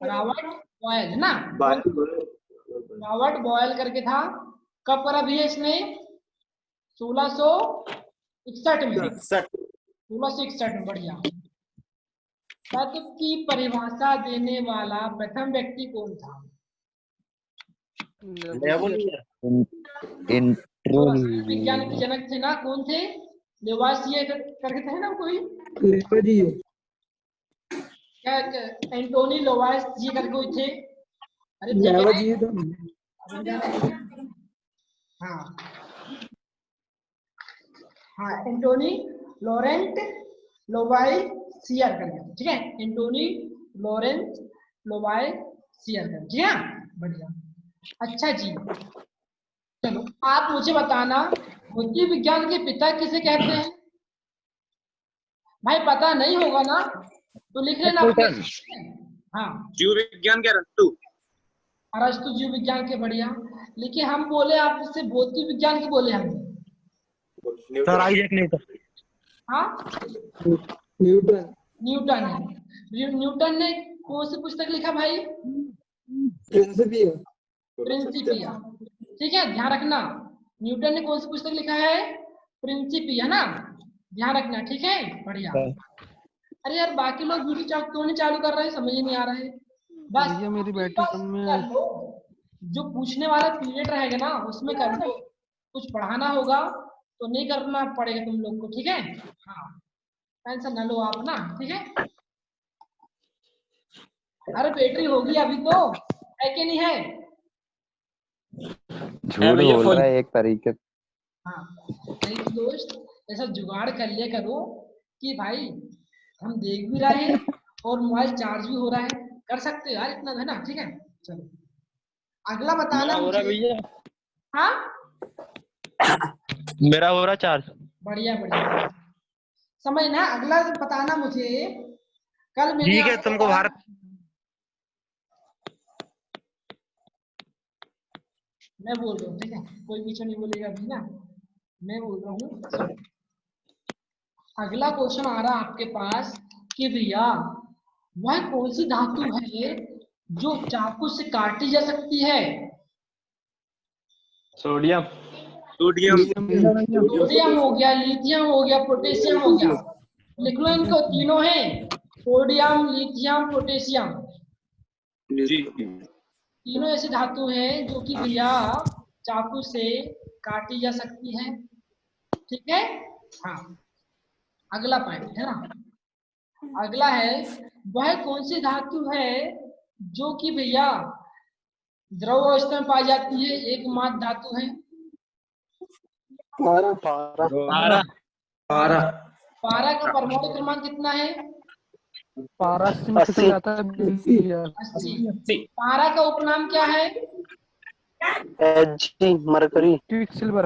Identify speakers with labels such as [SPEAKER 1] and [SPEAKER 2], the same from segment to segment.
[SPEAKER 1] Robert boil है ना, Robert boil करके था। कब करा भैया इसने? 1661 में। 1661 में, बढ़िया। तत्व की परिभाषा देने वाला प्रथम व्यक्ति कौन था? विज्ञान के जनक थे ना, कौन थे? लेवासिए करके थे ना कोई, क्या एंटोनी लेवासिए करके कोई थे? अरे हाँ हाँ, एंटोनी लॉरेंट लोवाइसियर करके, ठीक है, एंटोनी लॉरेंट लोवाइसियर करके, ठीक है, बढ़िया। अच्छा जी, चलो आप मुझे बताना, भौतिक विज्ञान के पिता किसे कहते हैं? भाई पता नहीं होगा ना तो लिख लेना अपने। हाँ,
[SPEAKER 2] जीव विज्ञान के
[SPEAKER 1] अरस्तु जीव विज्ञान के, बढ़िया। लेकिन हम बोले आपसे भौतिक विज्ञान के बोले हम।
[SPEAKER 3] Sir Isaac Newton.
[SPEAKER 1] हाँ, न्यूटन है। न्यूटन ने कौन सी पुस्तक लिखा भाई? प्रिंसिपिया। ठीक है, ध्यान रखना, न्यूटन ने कौन सी पुस्तक लिखा है? प्रिंसिपिया ना, ध्यान रखना, ठीक है, बढ़िया। अरे यार बाकी लोग वीडियो क्यों नहीं चालू कर रहे हैं, समझ ही नहीं आ रहा है। बस
[SPEAKER 4] भैया मेरी बैटरी कम में।
[SPEAKER 1] जो पूछने वाला पीरियड रहेगा ना उसमें कर लो, कुछ पढ़ाना होगा तो नहीं करना पड़ेगा तुम लोग को, ठीक है। हाँ, टेंशन ना लो आप ना, ठीक है। अरे बैटरी होगी अभी तो, है कि नहीं है?
[SPEAKER 5] झूठ बोल रहा है एक तरीके।
[SPEAKER 1] हाँ, नहीं तो दोस्त ऐसा जुगाड़ कर लिया करो कि भाई हम देख भी रहे हैं और मोबाइल चार्ज भी हो रहा है, कर सकते हो यार इतना, है ना, ठीक है। चलो अगला बताना
[SPEAKER 3] हो रहा भैया।
[SPEAKER 1] हाँ,
[SPEAKER 3] मेरा हो रहा चार्ज।
[SPEAKER 1] बढ़िया बढ़िया, समझना। अगला बताना मुझे, कल मैंने
[SPEAKER 3] ठीक है,
[SPEAKER 1] आपको
[SPEAKER 3] तुमको
[SPEAKER 1] बताया,
[SPEAKER 3] भारत।
[SPEAKER 1] मैं बोल रहा हूँ, ठीक है, कोई पीछे नहीं बोलेगा अभी ना, मैं बोल रहा हूँ। अगला क्वेश्चन आ रहा है आपके पास कि भैया वह कौन सी धातु है जो चाकू से काटी जा सकती है?
[SPEAKER 3] सोडियम।
[SPEAKER 1] सोडियम हो गया, लिथियम हो गया, पोटेशियम हो गया। लिख लो इनको, तीनों हैं, सोडियम, लिथियम, पोटेशियम। तीनों ऐसी धातु हैं जो कि भैया चाकू से काटी जा सकती है, ठीक है। हाँ, अगला पॉइंट है ना, अगला है वह कौन सी धातु है जो कि भैया द्रव अवस्था में पाई जाती है, एकमात्र धातु है? पारा का परमाणु क्रमांक कितना है?
[SPEAKER 4] पारा से निकल जाता है भैया।
[SPEAKER 1] 80। पारा का उपनाम क्या है?
[SPEAKER 6] Hg, mercury.
[SPEAKER 4] Quick silver.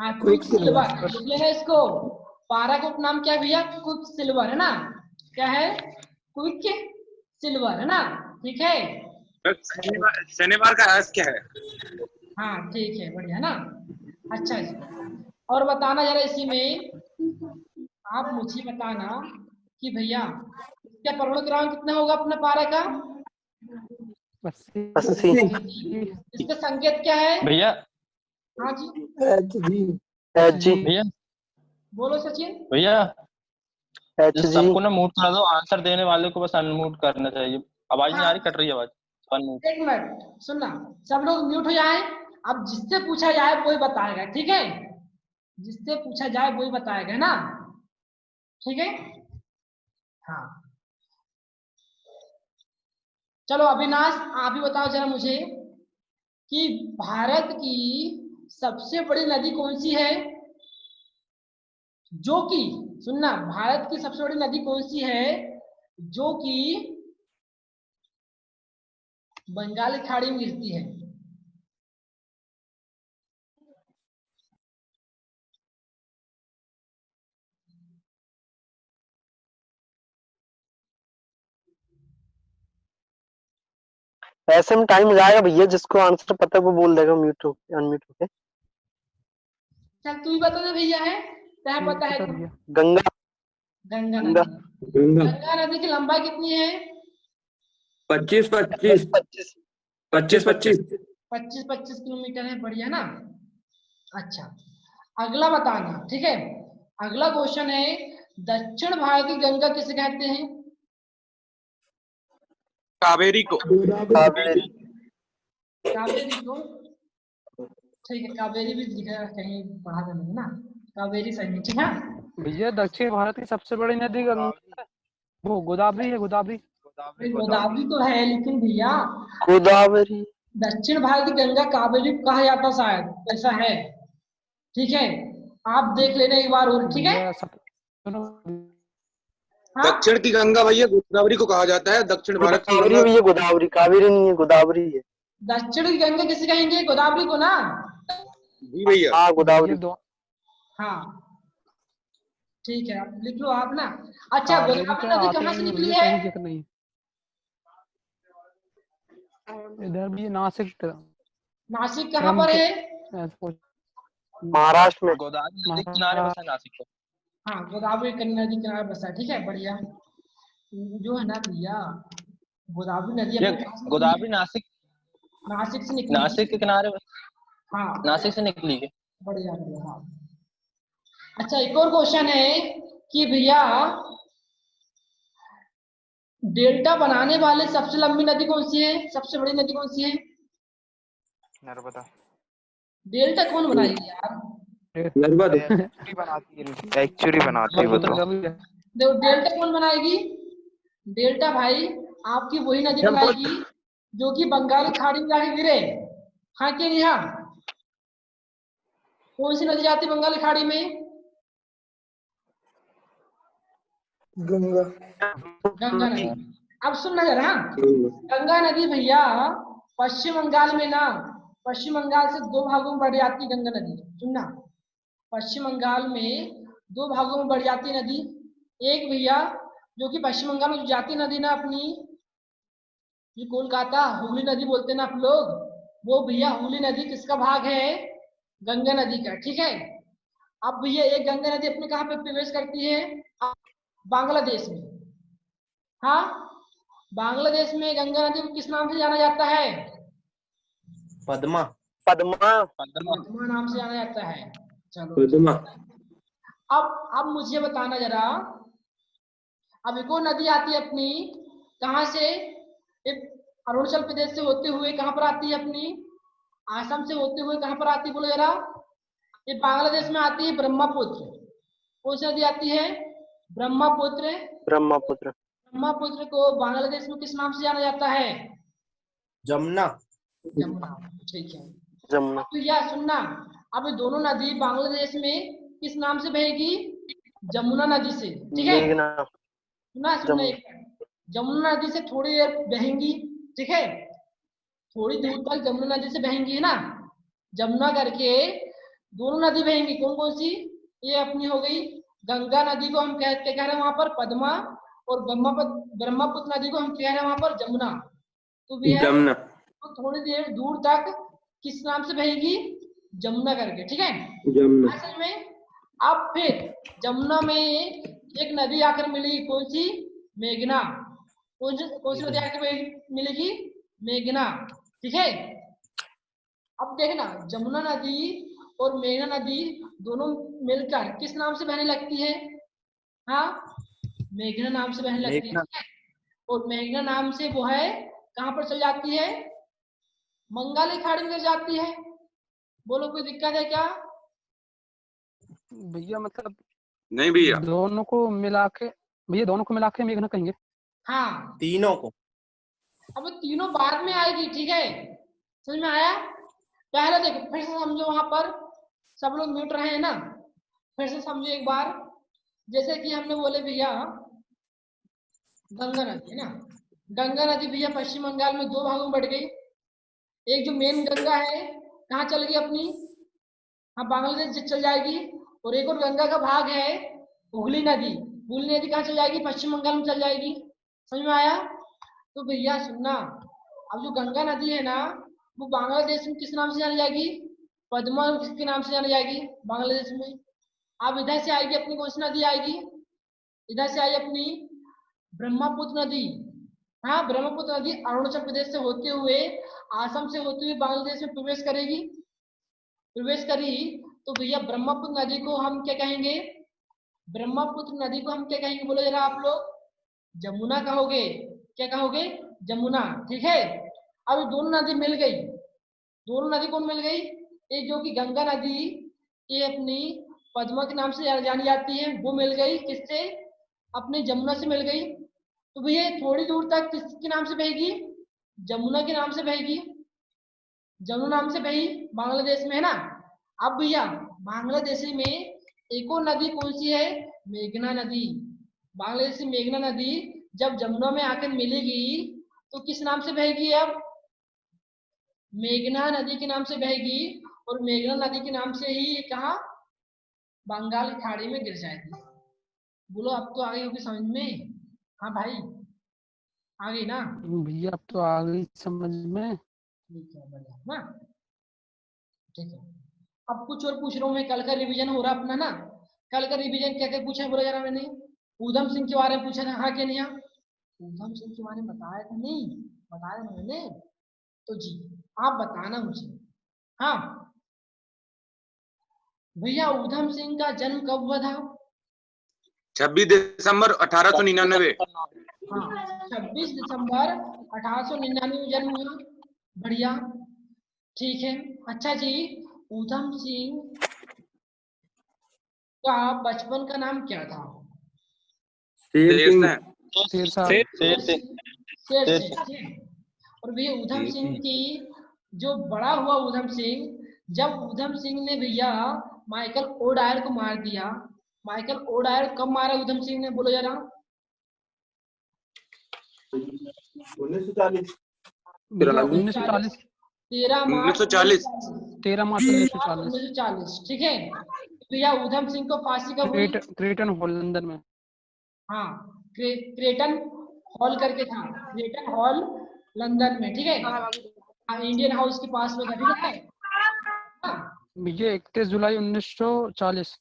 [SPEAKER 1] हाँ, क्विक सिल्वर, लिख लेना इसको। पारा का उपनाम क्या है भैया? क्विक सिल्वर, है ना, क्या है? क्विक सिल्वर, है ना, ठीक है।
[SPEAKER 2] शनिवार का आज क्या है?
[SPEAKER 1] हाँ ठीक है, बढ़िया ना। अच्छा जी, और बताना जरा इसी में, आप मुझे बताना कि भैया इसका परमाणु क्रमांक कितना होगा अपना पारा का?
[SPEAKER 6] 80।
[SPEAKER 1] इसका संकेत क्या है
[SPEAKER 3] भैया?
[SPEAKER 1] हाँ जी,
[SPEAKER 6] Hg।
[SPEAKER 3] भैया
[SPEAKER 1] बोलो सचिन।
[SPEAKER 3] भैया,
[SPEAKER 6] Hg।
[SPEAKER 3] सबको ना म्यूट करा दो, आंसर देने वाले को बस अनम्यूट करना चाहिए। आवाज नहीं आ रही,
[SPEAKER 1] हाँ,
[SPEAKER 3] कट रही है आवाज। अनम्यूट।
[SPEAKER 1] एक मिनट सुनना, सब लोग म्यूट हो जाए। अब जिससे पूछा जाए वही बताएगा, ठीक है, जिससे पूछा जाए वही बताएगा ना, ठीक है। हाँ, चलो अविनाश आप ही बताओ जरा मुझे कि भारत की सबसे बड़ी नदी कौन सी है? जो कि, सुनना, भारत की सबसे बड़ी नदी कौन सी है जो कि बंगाल की खाड़ी में गिरती है?
[SPEAKER 6] ऐसे में टाइम जाएगा भैया, जिसको आंसर पता है वो बोल देगा म्यूट होके, अनम्यूट होके।
[SPEAKER 1] चल तू ही बता दे भैया, है क्या पता है?
[SPEAKER 6] गंगा।
[SPEAKER 1] गंगा नदी।
[SPEAKER 6] गंगा।
[SPEAKER 7] गंगा
[SPEAKER 1] गंगा नदी की लंबाई कितनी है?
[SPEAKER 7] 25 25 25 25
[SPEAKER 1] 25 किलोमीटर है। बढ़िया ना। अच्छा, अगला बताना, ठीक है। अगला क्वेश्चन है, दक्षिण भारत की गंगा किसे कहते हैं?
[SPEAKER 2] कावेरी को।
[SPEAKER 6] कावेरी।
[SPEAKER 1] कावेरी को। ठीक है, कावेरी भी लिखा है, कहीं पढ़ा था मैंने ना। कावेरी सही है, ठीक है।
[SPEAKER 4] भैया दक्षिण भारत की सबसे बड़ी नदी गंगा है। वो गोदावरी है, गोदावरी।
[SPEAKER 1] गोदावरी तो है, लेकिन भैया
[SPEAKER 6] गोदावरी।
[SPEAKER 1] दक्षिण भारत की गंगा कावेरी को कहा जाता, शायद ऐसा है। ठीक है, आप देख लेना एक बार और, ठीक है।
[SPEAKER 4] भैया सुनो,
[SPEAKER 1] हाँ,
[SPEAKER 2] दक्षिण की गंगा भैया गोदावरी को कहा जाता है। दक्षिण भारत की
[SPEAKER 6] कावेरी
[SPEAKER 2] गंगा
[SPEAKER 6] है, ये गोदावरी, कावेरी नहीं है, गोदावरी है।
[SPEAKER 1] दक्षिण की गंगा किसे कहेंगे? गोदावरी को ना।
[SPEAKER 2] जी भैया।
[SPEAKER 6] हाँ गोदावरी।
[SPEAKER 4] भैया दो
[SPEAKER 1] हाँ, ठीक है, आप लिख लो आप ना। अच्छा,
[SPEAKER 4] कावेरी
[SPEAKER 1] गोदावरी
[SPEAKER 4] तो
[SPEAKER 1] नदी
[SPEAKER 4] आती
[SPEAKER 1] कहाँ से
[SPEAKER 4] नहीं है
[SPEAKER 1] निकली
[SPEAKER 4] भैया,
[SPEAKER 1] है?
[SPEAKER 4] कहीं जिक्र नहीं। इधर भी नासिक
[SPEAKER 1] नासिक कहाँ पर है?
[SPEAKER 6] महाराष्ट्र में।
[SPEAKER 3] गोदावरी नदी के किनारे बसा नासिक को।
[SPEAKER 1] हाँ, गोदावरी कन्या नदी किनारे बसा है, ठीक है, बढ़िया। जो है ना भैया, गोदावरी नदी
[SPEAKER 3] ये
[SPEAKER 1] अपने कहाँ से निकली
[SPEAKER 3] गोदावरी
[SPEAKER 1] है?
[SPEAKER 3] नासिक
[SPEAKER 1] नासिक से निकली है।
[SPEAKER 3] नासिक के किनारे
[SPEAKER 1] हाँ,
[SPEAKER 3] नासिक से निकली है।
[SPEAKER 1] बढ़िया बढ़िया, हाँ। अच्छा, एक और क्वेश्चन है कि भैया डेल्टा बनाने वाले सबसे लंबी नदी कौन सी है? सबसे बड़ी नदी कौन सी है?
[SPEAKER 5] नर्मदा।
[SPEAKER 1] डेल्टा कौन बनाएगी यार?
[SPEAKER 7] नर्मदा।
[SPEAKER 5] एक्चुअली बनाती है वो तो।
[SPEAKER 1] देखो, डेल्टा कौन बनाएगी? डेल्टा भाई आपकी वही नदी बनाएगी जो कि बंगाली खाड़ी में जाके गिरे। हाँ कि नहीं? हाँ, कौन सी नदी जाती है बंगाली खाड़ी में?
[SPEAKER 7] गंगा।
[SPEAKER 1] गंगा नदी। अब सुनना जरा, हाँ। गंगा नदी भैया पश्चिम बंगाल में ना, पश्चिम बंगाल से दो भागों में बढ़ जाती है गंगा नदी। सुनना, पश्चिम बंगाल में दो भागों में बढ़ जाती है नदी। एक भैया जो कि पश्चिम बंगाल में जो जाती नदी ना अपनी, जो कोलकाता हुगली नदी बोलते हैं ना आप लोग, वो भैया हुगली नदी किसका भाग है? गंगा नदी का, ठीक है। अब भैया एक गंगा नदी अपने कहाँ पे प्रवेश करती है? बांग्लादेश में। हाँ, बांग्लादेश में गंगा नदी को किस नाम से जाना जाता है?
[SPEAKER 7] पद्मा।
[SPEAKER 6] पद्मा।
[SPEAKER 1] पद्मा नाम से जाना जाता है। चलो,
[SPEAKER 7] पद्मा।
[SPEAKER 1] अब मुझे बताना जरा, अब एक और नदी आती है अपनी, कहाँ से? एक अरुणाचल प्रदेश से होते हुए कहाँ पर आती है अपनी? आसाम से होते हुए कहाँ पर आती है बोलो जरा? ये बांग्लादेश में आती है, ब्रह्मपुत्र। कौन सी नदी आती है? ब्रह्मपुत्र।
[SPEAKER 6] ब्रह्मपुत्र।
[SPEAKER 1] ब्रह्मपुत्र को बांग्लादेश में किस नाम से जाना जाता है?
[SPEAKER 7] जमुना।
[SPEAKER 1] जमुना, ठीक है।
[SPEAKER 6] जमुना।
[SPEAKER 1] तो यह सुनना, अब ये दोनों नदी बांग्लादेश में किस नाम से बहेगी? जमुना नदी से, ठीक है।
[SPEAKER 6] मेघना।
[SPEAKER 1] सुनना सुनना, जमुना नदी से थोड़ी देर बहेंगी, ठीक है। थोड़ी दूर तक जमुना नदी से बहेंगी, है ना। जमुना करके दोनों नदी बहेंगी, कौन कौन सी? ये अपनी हो गई गंगा नदी को हम कह रहे हैं वहां पर पद्मा, और ब्रह्मपुत्र नदी को हम कह रहे हैं वहां पर जमुना। तो भी है,
[SPEAKER 7] जमुना।
[SPEAKER 1] तो थोड़ी देर दूर तक किस नाम से बहेगी? जमुना करके, ठीक है।
[SPEAKER 7] जमुना।
[SPEAKER 1] असल में अब फिर जमुना में एक नदी आकर मिलेगी, कौन सी? मेघना। कौन सी नदी आकर मिलेगी? मेघना, ठीक है। अब देखना, जमुना नदी और मेघना नदी दोनों मिलकर किस नाम से बहने लगती है? हाँ, मेघना नाम से बहने लगती है, ठीक है? और मेघना नाम से वो है कहाँ पर चल जाती है? बंगाली खाड़ी में जाती है। बोलो, कोई दिक्कत है क्या?
[SPEAKER 4] भैया मतलब
[SPEAKER 2] नहीं भैया,
[SPEAKER 4] दोनों को मिला के, भैया दोनों को मिला के मेघना कहेंगे।
[SPEAKER 1] हाँ,
[SPEAKER 7] तीनों को।
[SPEAKER 1] अब तीनों बाद में आएगी, ठीक है। समझ में आया? पहले देखो, फिर से समझो, वहां पर सब लोग म्यूट रहे हैं ना, फिर से समझो एक बार। जैसे कि हमने बोले भैया गंगा नदी है ना, गंगा नदी भैया पश्चिम बंगाल में दो भागों में बढ़ गई। एक जो मेन गंगा है कहाँ चल गई अपनी? हाँ, बांग्लादेश चल जाएगी। और एक और गंगा का भाग है हुगली नदी। हुगली नदी कहाँ चल जाएगी? पश्चिम बंगाल में चल जाएगी। समझ में आया? तो भैया सुनना, अब जो गंगा नदी है ना, वो बांग्लादेश में किस नाम से जानी जाएगी? पद्मा के नाम से जानी जाएगी बांग्लादेश में। अब इधर से आएगी अपनी कौन सी नदी आएगी? इधर से आई अपनी ब्रह्मपुत्र नदी। हाँ, ब्रह्मपुत्र नदी अरुणाचल प्रदेश से होते हुए, आसाम से होते हुए बांग्लादेश में प्रवेश करेगी। प्रवेश करी तो भैया ब्रह्मपुत्र नदी को हम क्या कहेंगे? ब्रह्मपुत्र नदी को हम क्या कहेंगे? बोलो जरा आप लोग। जमुना कहोगे। क्या कहोगे? जमुना। ठीक है। अब ये दोनों नदी मिल गई। दोनों नदी कौन मिल गई? एक जो कि गंगा नदी, ये अपनी पद्मा के नाम से जानी जाती है, वो मिल गई किससे? अपनी जमुना से मिल गई। तो भैया थोड़ी दूर तक किसके नाम से बहेगी? जमुना के नाम से बहेगी। जमुना नाम से बही बांग्लादेश में, है ना। अब भैया बांग्लादेश में एक और नदी कौन सी है? मेघना नदी। बांग्लादेश की मेघना नदी जब जमुना में आकर मिलेगी तो किस नाम से बहेगी? अब मेघना नदी के नाम से बहेगी, और मेघना नदी के नाम से ही ये कहा? बंगाल की खाड़ी में गिर जाएगी। बोलो अब तो आ गई होगी समझ में? हाँ भाई, आ गई ना?
[SPEAKER 4] भैया अब तो आ गई समझ में।
[SPEAKER 1] ठीक है, बढ़िया ना। ठीक है, अब कुछ और पूछ रहा हूँ मैं। कल का रिवीजन हो रहा अपना ना। कल का रिवीजन क्या क्या पूछा है बोला जरा मैंने? ऊधम सिंह के बारे में पूछा था, हाँ क्या नहीं? हाँ, ऊधम सिंह के बारे में बताया था नहीं? बताया मैंने तो जी, आप बताना मुझे। हाँ भैया, ऊधम सिंह का जन्म कब हुआ था?
[SPEAKER 2] 26 दिसंबर 1899।
[SPEAKER 1] हाँ, 26 दिसंबर 1899 में जन्म हुआ। बढ़िया, ठीक है। अच्छा जी, ऊधम सिंह का बचपन का नाम क्या था?
[SPEAKER 2] शेर सिंह।
[SPEAKER 4] शेरशाह।
[SPEAKER 3] शेर से
[SPEAKER 1] शेर सिंह, ठीक है। और भैया ऊधम सिंह की जो बड़ा हुआ ऊधम सिंह, जब ऊधम सिंह ने भैया माइकल ओडायर को मार दिया। माइकल ओडायर कब मारा ऊधम सिंह ने? बोलो जरा।
[SPEAKER 7] 1940।
[SPEAKER 4] भैया 1940।
[SPEAKER 1] 13 मार्च
[SPEAKER 2] 1940।
[SPEAKER 4] 13 मार्च 1940।
[SPEAKER 1] 1940, ठीक है। भैया ऊधम सिंह को फांसी कब हुई?
[SPEAKER 4] क्रेटन हॉल लंदन में।
[SPEAKER 1] हाँ, क्रेटन हॉल करके था। क्रेटन हॉल लंदन में, ठीक है। इंडियन हाउस के पास में था, ठीक है। हाँ,
[SPEAKER 4] भैया 31 जुलाई 1940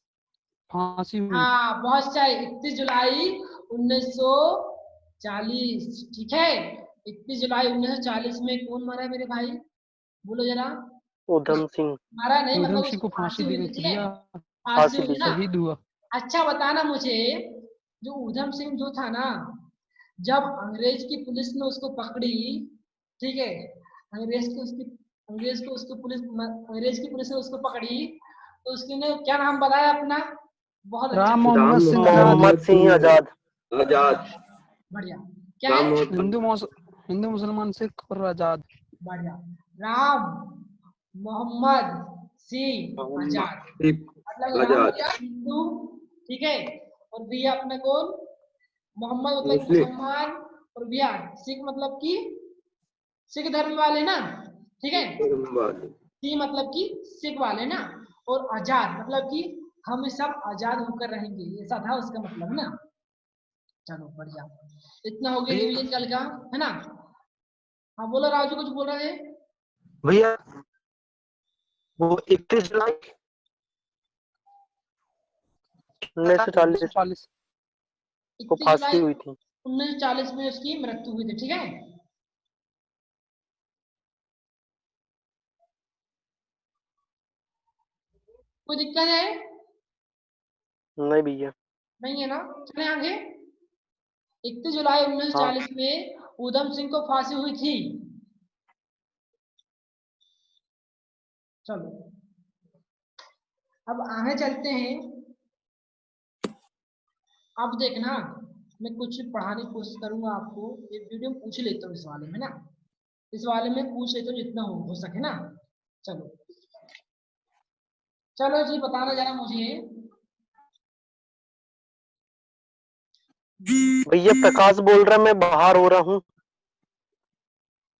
[SPEAKER 4] फांसी हुई।
[SPEAKER 1] हाँ, बहुत सही। 31 जुलाई 1940, ठीक है। 31 जुलाई 1940 में कौन मरा मेरे भाई? बोलो जरा।
[SPEAKER 6] उधम सिंह
[SPEAKER 1] मारा नहीं,
[SPEAKER 4] ऊधम
[SPEAKER 1] मतलब
[SPEAKER 4] सिंह
[SPEAKER 1] उसको
[SPEAKER 4] को फांसी दी
[SPEAKER 1] हुई
[SPEAKER 4] गई
[SPEAKER 1] थी,
[SPEAKER 4] थी
[SPEAKER 1] ठीक है।
[SPEAKER 4] भैया।
[SPEAKER 1] फांसी
[SPEAKER 6] फांसी
[SPEAKER 1] हुई
[SPEAKER 6] दी
[SPEAKER 1] थी ना।
[SPEAKER 4] शहीद हुआ।
[SPEAKER 1] अच्छा बताना मुझे, जो ऊधम सिंह जो था ना, जब अंग्रेज की पुलिस ने उसको पकड़ी, ठीक है। अंग्रेज की उसकी अंग्रेज को उसको पुलिस अंग्रेज की पुलिस ने उसको पकड़ी, तो उसने ने क्या नाम बताया अपना? बहुत अच्छा,
[SPEAKER 4] राम मोहम्मद सिंह आजाद।
[SPEAKER 6] मोहम्मद सिंह आजाद।
[SPEAKER 7] आजाद।
[SPEAKER 1] बढ़िया। क्या है?
[SPEAKER 4] हिंदू मुसलमान सिख और आजाद।
[SPEAKER 1] बढ़िया। राम मोहम्मद सिंह आजाद, मतलब राम हिंदू, ठीक है। और भैया अपना कौन? मोहम्मद मतलब मुसलमान, और भैया सिख मतलब कि सिख धर्म वाले ना, ठीक है। सी मतलब कि सिख वाले ना, और आजाद मतलब कि हम सब आजाद होकर रहेंगे, ऐसा था उसका मतलब ना। चलो बढ़िया, इतना हो गया रिवीजन कल का, है ना। हाँ बोलो राजू, कुछ बोल रहे हैं?
[SPEAKER 6] भैया वो 31 जुलाई 1940 को
[SPEAKER 1] 31
[SPEAKER 6] फांसी
[SPEAKER 1] जुलाई
[SPEAKER 6] हुई थी।
[SPEAKER 1] 1940 में उसकी मृत्यु हुई थी, ठीक है। कोई दिक्कत है?
[SPEAKER 6] नहीं भैया।
[SPEAKER 1] नहीं है ना। चले आगे। 31 जुलाई 1940 में ऊधम सिंह को फांसी हुई थी। चलो अब आगे चलते हैं। अब देखना, मैं कुछ पढ़ाने की कोशिश करूंगा आपको। एक वीडियो में पूछ लेता हूँ इस वाले में ना, इस वाले में पूछ लेता हूँ जितना हो सके ना। चलो चलो जी, बताना जरा मुझे।
[SPEAKER 6] भैया प्रकाश बोल रहा है, मैं बाहर हो रहा हूँ।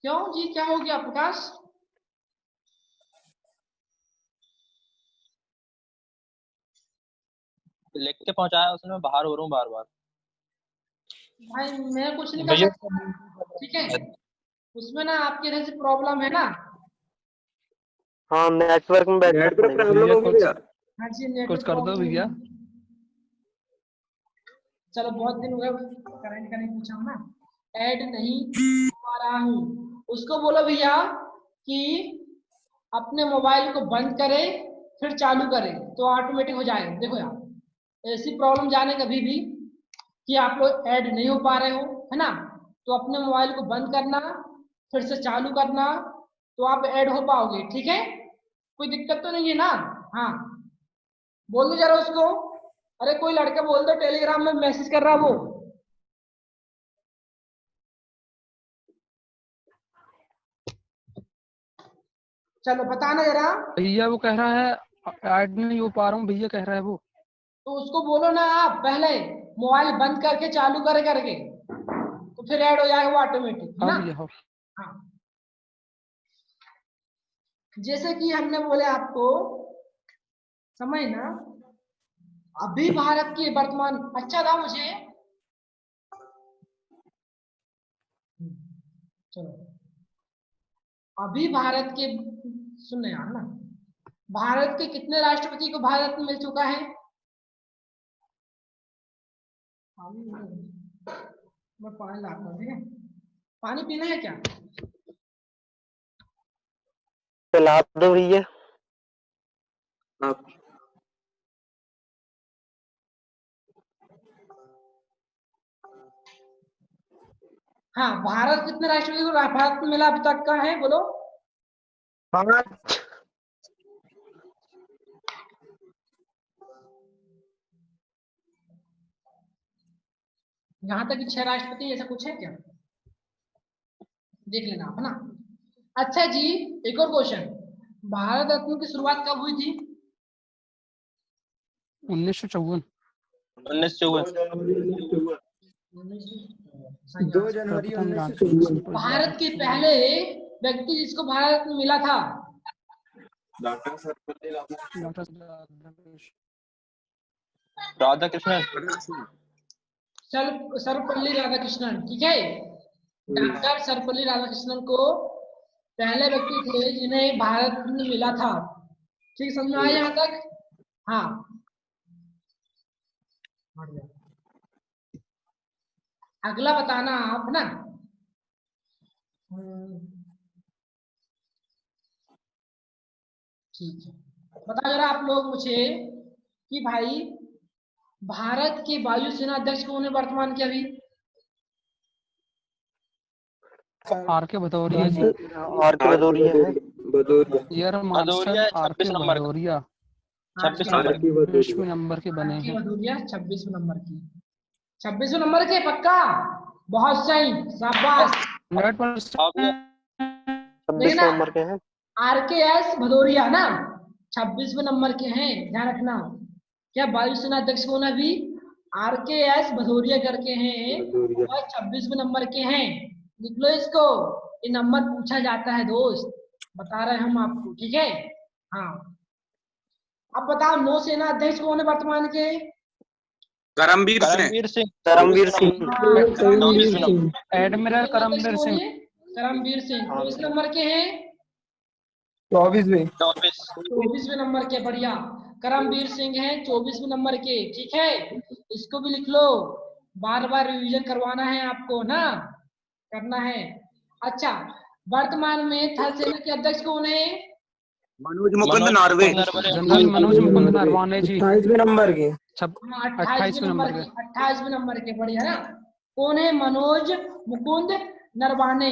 [SPEAKER 1] क्यों जी, क्या हो गया प्रकाश?
[SPEAKER 3] लिख के पहुंचाया उसने, मैं बाहर हो रहा हूँ बार बार।
[SPEAKER 1] भाई मैं कुछ नहीं कर
[SPEAKER 3] भैया
[SPEAKER 1] सकता, ठीक है। उसमें ना आपके इधर से प्रॉब्लम है ना।
[SPEAKER 6] हाँ नेटवर्क में बैठना पड़ेगा।
[SPEAKER 4] भैया कुछ
[SPEAKER 1] हाँ जी,
[SPEAKER 4] कुछ
[SPEAKER 1] नेटवर्क
[SPEAKER 4] कर दो
[SPEAKER 1] प्रॉब्लम
[SPEAKER 4] भैया।
[SPEAKER 1] है। चलो बहुत दिन हो गए करंट का नहीं पूछा हूं ना। ऐड नहीं पा रहा हूँ, उसको बोलो भैया कि अपने मोबाइल को बंद करे फिर चालू करे तो ऑटोमेटिक हो जाएगा। देखो यार ऐसी प्रॉब्लम जाने कभी भी कि आप लोग ऐड नहीं हो पा रहे हो, है ना, तो अपने मोबाइल को बंद करना फिर से चालू करना तो आप ऐड हो पाओगे। ठीक है, कोई दिक्कत तो नहीं है ना? हाँ बोल दो जरा उसको। अरे कोई लड़का बोल दो, टेलीग्राम में मैसेज कर रहा वो। चलो बताना जरा।
[SPEAKER 4] भैया वो कह रहा है ऐड नहीं हो पा रहा हूँ भैया, कह रहा है वो।
[SPEAKER 1] तो उसको बोलो ना आप पहले मोबाइल बंद करके चालू करे करके, तो फिर ऐड हो जाएगा वो ऑटोमेटिक, है
[SPEAKER 4] हाँ
[SPEAKER 1] ना?
[SPEAKER 4] भैया हाँ।
[SPEAKER 1] हाँ जैसे कि हमने बोले आपको समय ना, अभी भारत की वर्तमान, अच्छा था मुझे। चलो अभी भारत के, सुनने यार ना, भारत के कितने राष्ट्रपति को भारत में मिल चुका है? मैं पानी लाता हूँ, ठीक है? पानी पीना है क्या?
[SPEAKER 6] पिला दो भैया।
[SPEAKER 2] आप
[SPEAKER 1] हाँ भारत कितने राष्ट्रपति को भारत में मिला अभी तक का है, बोलो?
[SPEAKER 6] 5।
[SPEAKER 1] यहाँ तक कि 6 राष्ट्रपति, ऐसा कुछ है क्या? देख लेना आप, है ना? अच्छा जी एक और क्वेश्चन, भारत रत्न की शुरुआत कब हुई थी?
[SPEAKER 4] 1954।
[SPEAKER 3] 1954।
[SPEAKER 7] 2 जनवरी
[SPEAKER 4] प्रथम
[SPEAKER 7] 1954।
[SPEAKER 1] भारत के पहले व्यक्ति जिसको भारत रत्न मिला था?
[SPEAKER 3] डॉक्टर राधाकृष्णन।
[SPEAKER 1] सर्वपल्ली राधाकृष्णन, ठीक है? डॉक्टर सर्वपल्ली राधाकृष्णन को पहले व्यक्ति थे जिन्हें भारत रत्न मिला था। ठीक समझ में आया यहाँ तक? हाँ अगला बताना आप ना। ठीक है, बताओ जरा आप लोग मुझे कि भाई भारत के वायुसेना अध्यक्ष कौन है वर्तमान के अभी?
[SPEAKER 4] आर के भदौरिया जी।
[SPEAKER 6] और के भदौरिया है।
[SPEAKER 4] एयर मार्शल
[SPEAKER 3] भदौरिया
[SPEAKER 4] आर
[SPEAKER 3] 26
[SPEAKER 4] के
[SPEAKER 3] नंबर का।
[SPEAKER 4] Bhadauria
[SPEAKER 3] 26
[SPEAKER 1] R
[SPEAKER 3] number.
[SPEAKER 4] 26वें नंबर के बने
[SPEAKER 1] के
[SPEAKER 4] हैं।
[SPEAKER 1] भदौरिया 26वें नंबर की, 26वें नंबर के पक्का? बहुत सही, शाबाश।
[SPEAKER 4] 100%।
[SPEAKER 6] 26 नंबर के हैं।
[SPEAKER 1] RKS भदौरिया ना 26वें नंबर के हैं, ध्यान रखना। क्या वायुसेना अध्यक्ष कौन है अभी? RKS भदौरिया करके हैं और 26वें नंबर के हैं। लिख लो इसको, ये नंबर पूछा जाता है दोस्त, बता रहे हम आपको, ठीक है? हाँ अब बताओ नौसेना अध्यक्ष कौन है वर्तमान के?
[SPEAKER 2] करमबीर सिंह।
[SPEAKER 3] करमवीर सिंह।
[SPEAKER 6] करमवीर सिंह।
[SPEAKER 1] करमबीर सिंह।
[SPEAKER 4] एडमिरल करमबीर सिंह।
[SPEAKER 1] करमबीर सिंह किस नंबर के हैं?
[SPEAKER 7] 24वें।
[SPEAKER 1] 24वें नंबर के, बढ़िया। करमबीर सिंह हैं 24वें नंबर के, ठीक है? इसको भी लिख लो, बार बार रिवीजन करवाना है आपको ना, करना है। अच्छा वर्तमान में थल सेना के अध्यक्ष कौन है?
[SPEAKER 2] मनोज मुकुंद नार्वे।
[SPEAKER 4] जनरल मनोज मुकुंद नरवाने जी।
[SPEAKER 7] 28वें नंबर के।
[SPEAKER 4] 28वें नंबर के।
[SPEAKER 1] 28वें नंबर के, बढ़िया ना। कौन है? मनोज मुकुंद नरवाने।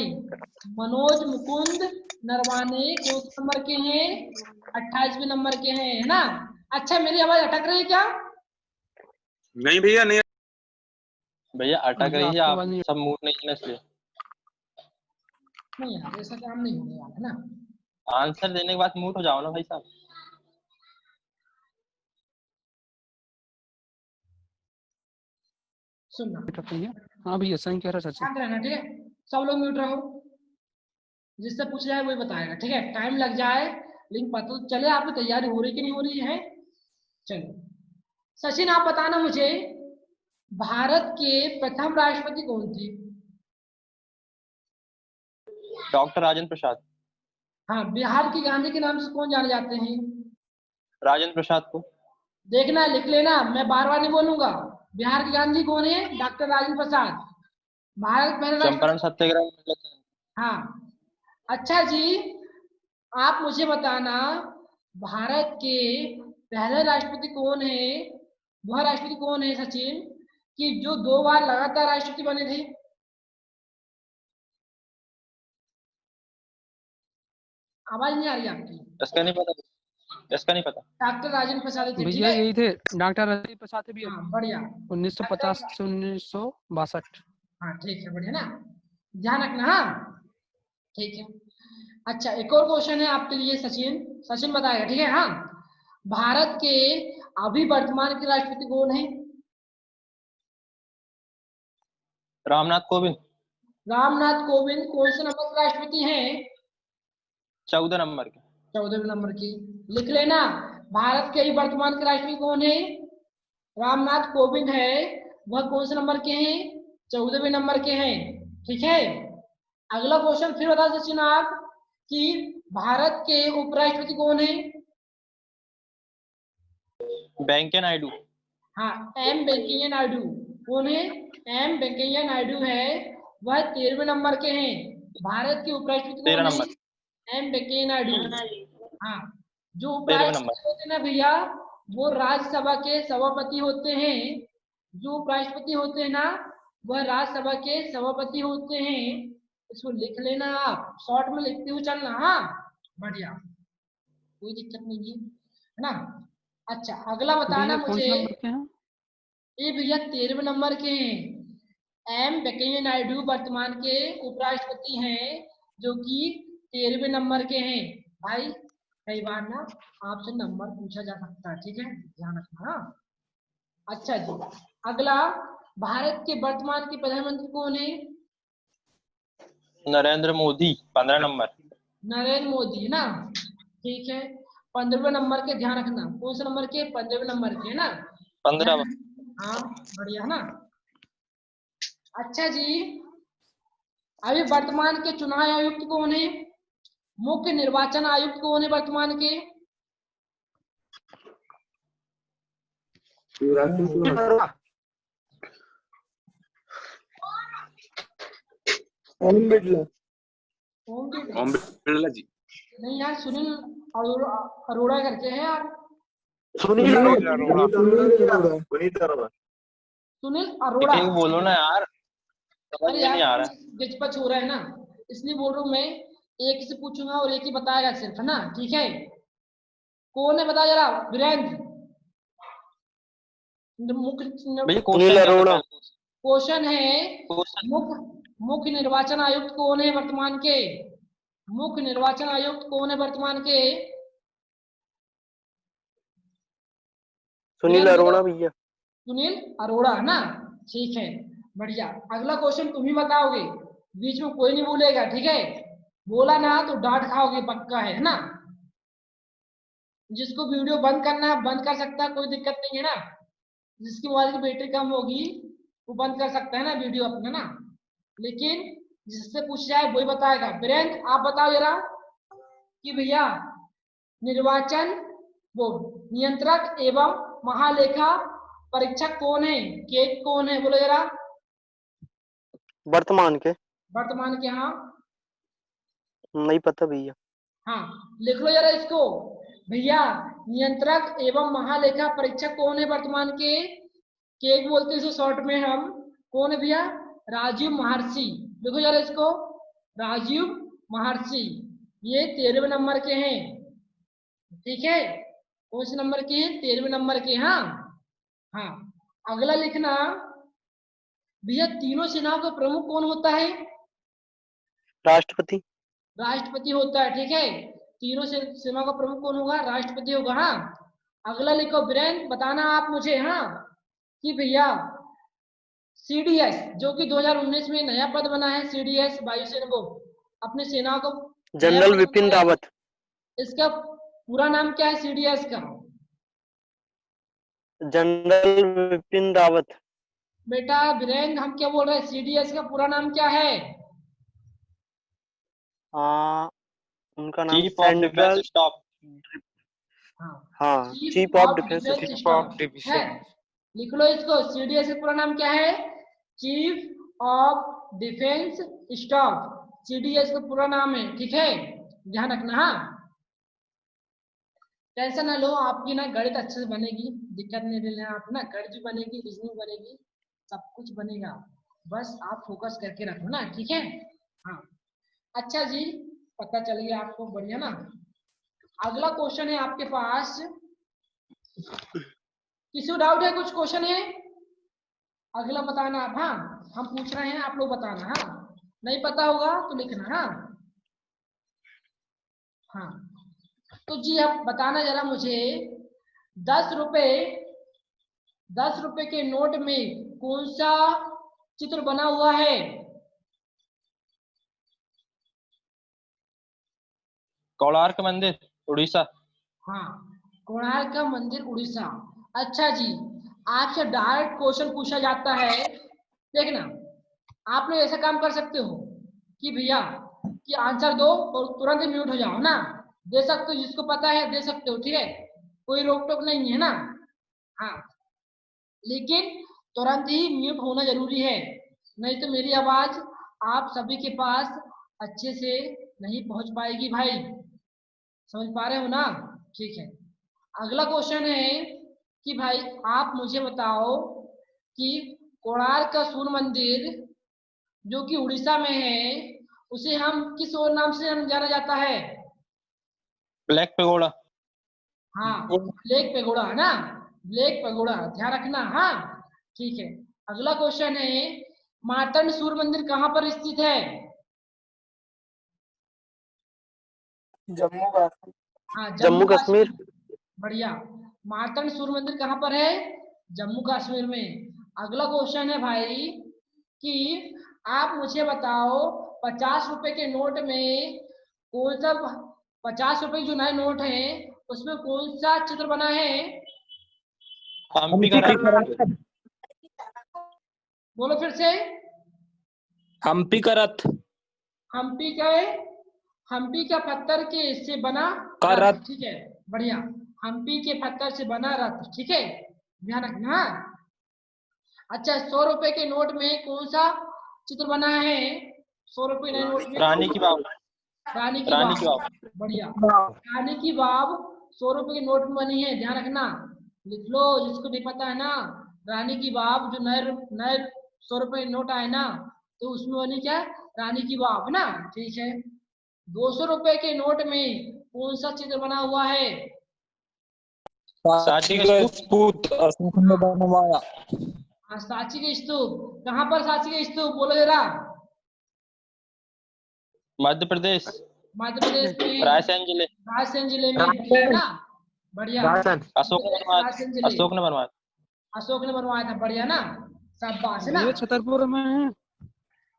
[SPEAKER 1] मनोज मुकुंद नरवाने कौन से नंबर के हैं? 28वें नंबर के हैं, है ना? अच्छा मेरी आवाज अटक रही है क्या?
[SPEAKER 2] नहीं भैया नहीं।
[SPEAKER 3] भैया अटक रही है, आप सब मूड नहीं है इसलिए।
[SPEAKER 1] नहीं यार ऐसा काम नहीं होने वाला, है ना?
[SPEAKER 3] आंसर देने के बाद मूड हो जाओ ना भाई साहब।
[SPEAKER 1] सुनना,
[SPEAKER 4] हाँ भैया सही कह रहा सचिन।
[SPEAKER 1] शांत रहना, ठीक है? सब लोग म्यूट रहो, जिससे पूछ जाए वही बताएगा, ठीक है? टाइम लग जाए लेकिन पता तो चले आपकी तैयारी हो रही कि नहीं हो रही है। चलो सचिन आप बताना मुझे, भारत के प्रथम राष्ट्रपति कौन थे?
[SPEAKER 3] डॉक्टर राजेंद्र प्रसाद।
[SPEAKER 1] हाँ बिहार की गांधी के नाम से कौन जाने जाते हैं?
[SPEAKER 3] राजेंद्र प्रसाद को।
[SPEAKER 1] देखना लिख लेना, मैं बार बार नहीं बोलूंगा। बिहार के गांधी कौन है? डॉक्टर राजेंद्र प्रसाद। भारत के पहले
[SPEAKER 3] चंपारण
[SPEAKER 1] राष्ट्रपति।
[SPEAKER 3] सत्याग्रह।
[SPEAKER 1] हाँ, अच्छा जी, आप मुझे बताना भारत के पहले राष्ट्रपति कौन है? वह राष्ट्रपति कौन है सचिन कि जो 2 बार लगातार राष्ट्रपति बने थे? आवाज नहीं आ रही आपकी।
[SPEAKER 3] इसका नहीं पता, इसका नहीं पता।
[SPEAKER 1] डॉक्टर राजेंद्र प्रसाद थे, ठीक
[SPEAKER 4] भैया
[SPEAKER 1] है?
[SPEAKER 4] यही थे, डॉक्टर राजेंद्र प्रसाद थे भैया,
[SPEAKER 1] हाँ, बढ़िया।
[SPEAKER 4] 1950 से 1962।
[SPEAKER 1] हाँ, ठीक है, बढ़िया ना, ध्यान रखना। हाँ, ठीक है। अच्छा, एक और क्वेश्चन है आपके लिए सचिन, सचिन बताएगा, ठीक है? हाँ, भारत के अभी वर्तमान के राष्ट्रपति कौन है?
[SPEAKER 3] रामनाथ कोविंद।
[SPEAKER 1] रामनाथ कोविंद कौन से नंबर के राष्ट्रपति हैं?
[SPEAKER 3] 14 नंबर के।
[SPEAKER 1] 14वें नंबर की। लिख लेना, भारत के अभी वर्तमान के राष्ट्रपति कौन है? रामनाथ कोविंद है। वह कौन से नंबर के हैं? 14वें नंबर के हैं, ठीक है? अगला क्वेश्चन फिर बता सचिन आप कि भारत के उपराष्ट्रपति कौन है?
[SPEAKER 3] वेंकैया नायडू।
[SPEAKER 1] हाँ, एम वेंकैया नायडू। कौन है? एम वेंकैया नायडू है। वह 13वें नंबर के हैं। भारत के उपराष्ट्रपति
[SPEAKER 3] 13
[SPEAKER 1] कौन है?
[SPEAKER 3] नंबर।
[SPEAKER 1] एम वेंकैया नायडू। हाँ, जो
[SPEAKER 3] 13वें
[SPEAKER 1] उपराष्ट्रपति
[SPEAKER 3] नंबर।
[SPEAKER 1] होते हैं ना भैया, वो राज्यसभा के सभापति होते हैं। जो उपराष्ट्रपति होते हैं ना, वह राज्यसभा के सभापति होते हैं। इसको लिख लेना, आप शॉर्ट में लिखते हुए चलना। हाँ, बढ़िया, कोई दिक्कत नहीं है ना? अच्छा, अगला बताना
[SPEAKER 4] भैया कौन
[SPEAKER 1] मुझे।
[SPEAKER 4] से नंबर के हैं?
[SPEAKER 1] ये भैया 13वें नंबर के हैं। एम वेंकैया नायडू वर्तमान के उपराष्ट्रपति हैं, जो कि 13वें नंबर के हैं। भाई, कई बार ना आपसे नंबर पूछा जा सकता है, ठीक है? ध्यान रखना। हाँ, अच्छा जी, अगला, भारत के वर्तमान के प्रधानमंत्री कौन है?
[SPEAKER 3] नरेंद्र मोदी, 15 नंबर।
[SPEAKER 1] नरेंद्र मोदी, है ना? ठीक है, 15वें नंबर के, ध्यान रखना। कौन से नंबर के? 15वें नंबर के, है ना?
[SPEAKER 3] 15।
[SPEAKER 1] हाँ, बढ़िया, है ना? अच्छा जी, अभी वर्तमान के चुनाव आयुक्त कौन है? मुख्य निर्वाचन आयुक्त कौन है वर्तमान के?
[SPEAKER 7] ओम बिड़ला।
[SPEAKER 1] ओम बिड़ला?
[SPEAKER 2] ओम बिड़ला जी।
[SPEAKER 1] नहीं यार, सुनील अरोड़ा, अरोड़ा करके है यार।
[SPEAKER 6] सुनील अरोड़ा।
[SPEAKER 1] सुनील अरोड़ा।
[SPEAKER 3] एक बोलो ना यार, समझ
[SPEAKER 1] अरे
[SPEAKER 3] में
[SPEAKER 1] यार,
[SPEAKER 3] नहीं आ रहा।
[SPEAKER 1] गिचपच हो रहा है ना, इसलिए बोल रहा हूँ मैं। एक से पूछूंगा और एक ही बताएगा सिर्फ, है ना? ठीक है, कौन है बता जरा, वीरेंद्र। मुख्य
[SPEAKER 3] भैया
[SPEAKER 6] सुनील अरोड़ा।
[SPEAKER 1] क्वेश्चन है,
[SPEAKER 3] क्वेश्चन।
[SPEAKER 1] मुख्य निर्वाचन आयुक्त कौन है वर्तमान के? मुख्य निर्वाचन आयुक्त कौन है वर्तमान के?
[SPEAKER 6] सुनील अरोड़ा भैया।
[SPEAKER 1] सुनील अरोड़ा, है ना? ठीक है, बढ़िया। अगला क्वेश्चन तुम ही बताओगे, बीच में कोई नहीं बोलेगा, ठीक है? बोला ना तो डांट खाओगे, पक्का है ना? जिसको वीडियो बंद करना है बंद कर सकता है, कोई दिक्कत नहीं है ना? जिसकी मोबाइल की बैटरी कम होगी वो बंद कर सकता है ना वीडियो अपना ना, लेकिन जिससे पूछ जाए वही बताएगा। वीरेंद्र, आप बताओ जरा कि भैया निर्वाचन वो नियंत्रक एवं महालेखा परीक्षक कौन है? केक कौन है, बोलो जरा।
[SPEAKER 6] वर्तमान के?
[SPEAKER 1] वर्तमान के, हाँ।
[SPEAKER 6] नहीं पता भैया।
[SPEAKER 1] हाँ, लिख लो जरा इसको भैया। नियंत्रक एवं महालेखा परीक्षक कौन है वर्तमान के? केक बोलते हैं इसे शॉर्ट में हम। कौन है भैया? राजीव महर्षि। देखो जरा इसको, राजीव महर्षि। ये 13वें नंबर के हैं, ठीक है? कौन से नंबर के हैं? 13वें नंबर के। हाँ हाँ, अगला लिखना भैया, तीनों सेनाओं का प्रमुख कौन होता है?
[SPEAKER 6] राष्ट्रपति।
[SPEAKER 1] राष्ट्रपति होता है, ठीक है? तीनों सेनाओं का प्रमुख कौन होगा? राष्ट्रपति होगा। हाँ, अगला लिखो वीरेंद्र, बताना आप मुझे, हाँ, कि भैया सीडीएस, जो कि 2019 में नया पद बना है, सीडीएस वायुसेना को, अपने सेनाओं को
[SPEAKER 6] जनरल विपिन रावत।
[SPEAKER 1] इसका पूरा नाम क्या है सीडीएस का?
[SPEAKER 6] जनरल विपिन रावत।
[SPEAKER 1] बेटा वीरेंद्र, हम क्या बोल रहे हैं, सीडीएस का पूरा नाम क्या है?
[SPEAKER 6] उनका नाम
[SPEAKER 3] चीफ ऑफ डिफेंस स्टाफ।
[SPEAKER 6] हाँ, chief of defence
[SPEAKER 5] chief of division.
[SPEAKER 1] लिख लो इसको, CDS का पूरा नाम क्या है? Chief of defence staff, CDS का पूरा नाम है, ठीक है, ध्यान रखना। हाँ, टेंशन ना लो, आपकी ना गणित अच्छे से बनेगी, दिक्कत नहीं लेना आप ना, गणित भी बनेगी, रीजनिंग बनेगी, सब कुछ बनेगा, बस आप फोकस करके रखो ना, ठीक है। हाँ, अच्छा जी, पता चल गया आपको, बढ़िया ना। अगला क्वेश्चन है आपके पास, किसी को डाउट है, कुछ क्वेश्चन है? अगला बताना आप, हाँ, हम पूछ रहे हैं, आप लोग बताना, हाँ, नहीं पता होगा तो लिखना। हाँ हाँ, तो जी आप बताना जरा मुझे, 10 रुपए 10 रुपए के नोट में कौन सा चित्र बना हुआ है?
[SPEAKER 3] कोणार्क मंदिर, उड़ीसा।
[SPEAKER 1] हाँ, कोणार्क का मंदिर, उड़ीसा। अच्छा जी, आपसे डायरेक्ट क्वेश्चन पूछा जाता है, देखना, आप लोग ऐसा काम कर सकते हो कि भैया कि आंसर दो और तुरंत म्यूट हो जाओ ना, दे सकते हो, जिसको पता है दे सकते हो, ठीक है, कोई रोक टोक नहीं है ना। हाँ, लेकिन तुरंत ही म्यूट होना जरूरी है, नहीं तो मेरी आवाज आप सभी के पास अच्छे से नहीं पहुंच पाएगी भाई, समझ पा रहे हो ना? ठीक है, अगला क्वेश्चन है कि भाई आप मुझे बताओ कि कोणार्क का सूर्य मंदिर जो कि उड़ीसा में है, उसे हम किस और नाम से हम जाना जाता है?
[SPEAKER 3] Black pagoda.
[SPEAKER 1] हाँ, ब्लैक पेगोडा है ना, ब्लैक पेगोडा, ध्यान रखना। हाँ, ठीक है, अगला क्वेश्चन है, मार्तंड सूर्य मंदिर कहाँ पर स्थित है?
[SPEAKER 7] जम्मू का।
[SPEAKER 1] हाँ,
[SPEAKER 6] जम्मू
[SPEAKER 1] कश्मीर,
[SPEAKER 6] कश्मीर।
[SPEAKER 1] बढ़िया। मार्तंड सूर्य मंदिर कहाँ पर है? जम्मू कश्मीर में। अगला क्वेश्चन है भाई कि आप मुझे बताओ, 50 रुपए के नोट में कौन सा, 50 रुपए जो नए नोट है उसमें कौन सा चित्र बना है?
[SPEAKER 3] हम्पी का रथ।
[SPEAKER 1] बोलो फिर से।
[SPEAKER 8] हम्पी का रथ।
[SPEAKER 1] हम्पी का, हम्पी का पत्थर के से बना
[SPEAKER 8] का
[SPEAKER 1] रथ,
[SPEAKER 8] रथ।
[SPEAKER 1] ठीक है, बढ़िया, हम्पी के पत्थर से बना रथ, ठीक है, ध्यान रखना। अच्छा, 100 रुपए के नोट में कौन सा चित्र बना है? 100 रुपए नए नोट में
[SPEAKER 3] रानी की बाव।
[SPEAKER 1] रानी की
[SPEAKER 3] रानी
[SPEAKER 1] वाव,
[SPEAKER 3] की बाव।
[SPEAKER 1] बढ़िया, रानी की वाव 100 रुपए के नोट में बनी है, ध्यान रखना, लिख लो, जिसको नहीं पता है ना, रानी की वाव जो नए नए 100 रुपए नोट आए ना, तो उसमें बनी क्या? रानी की वाव है ना, ठीक है। 200 रुपए के नोट में कौन सा चित्र बना हुआ है?
[SPEAKER 3] सांची का स्तूप।
[SPEAKER 8] सपूत अशोक ने बनवाया।
[SPEAKER 1] हाँ, सांची के स्तूप, कहाँ पर सांची के स्तूप, बोलो जरा।
[SPEAKER 3] मध्य प्रदेश,
[SPEAKER 1] मध्य प्रदेश में,
[SPEAKER 3] रायसेन जिले।
[SPEAKER 1] रायसेन जिले में, बढ़िया है ना, बढ़िया,
[SPEAKER 3] अशोक ने बनवाया।
[SPEAKER 1] रायसेन जिले,
[SPEAKER 3] अशोक ने बनवाया।
[SPEAKER 1] अशोक ने बनवाया था, बढ़िया ना, शाबाश है ना।
[SPEAKER 4] ये छतरपुर में है।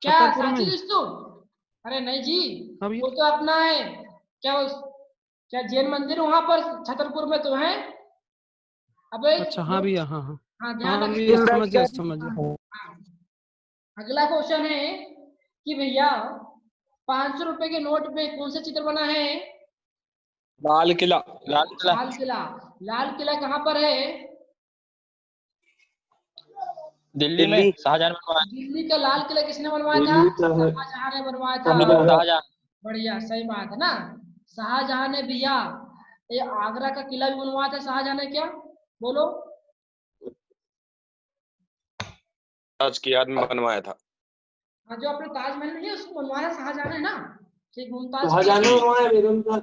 [SPEAKER 1] क्या
[SPEAKER 4] छतरपुर
[SPEAKER 1] सांची
[SPEAKER 4] में।
[SPEAKER 1] के स्तूप? अरे नहीं जी,
[SPEAKER 4] अब ये
[SPEAKER 1] वो तो अपना है, क्या क्या जैन मंदिर वहां पर छतरपुर में तो है। अबे
[SPEAKER 4] अच्छा, हाँ भैया, हाँ हाँ।
[SPEAKER 1] हाँ, ध्यान
[SPEAKER 4] हाँ
[SPEAKER 1] रखिए।
[SPEAKER 4] ये समझ गया, समझ गया।
[SPEAKER 1] हाँ, अगला क्वेश्चन है कि भैया 500 रुपए के नोट पे कौन सा चित्र बना है?
[SPEAKER 8] लाल किला।
[SPEAKER 3] लाल किला।
[SPEAKER 1] लाल किला, लाल किला कहाँ पर है?
[SPEAKER 3] दिल्ली में
[SPEAKER 6] दिल्ली।
[SPEAKER 3] शाहजहां ने बनवाया।
[SPEAKER 1] दिल्ली का लाल किला किसने बनवाया था?
[SPEAKER 7] दिल्ली का है।
[SPEAKER 1] शाहजहां ने बनवाया था,
[SPEAKER 3] शाहजहां।
[SPEAKER 1] बढ़िया, सही बात है ना, शाहजहां ने भैया, ये आगरा का किला भी बनवाया था शाहजहां ने, क्या बोलो?
[SPEAKER 2] आज की याद में बनवाया था।
[SPEAKER 1] हाँ, जो अपने ताजमहल नहीं है उसको बनवाया शाहजहां ने ना, ठीक, मुमताज
[SPEAKER 7] वहां जाने में वहां बेगम का।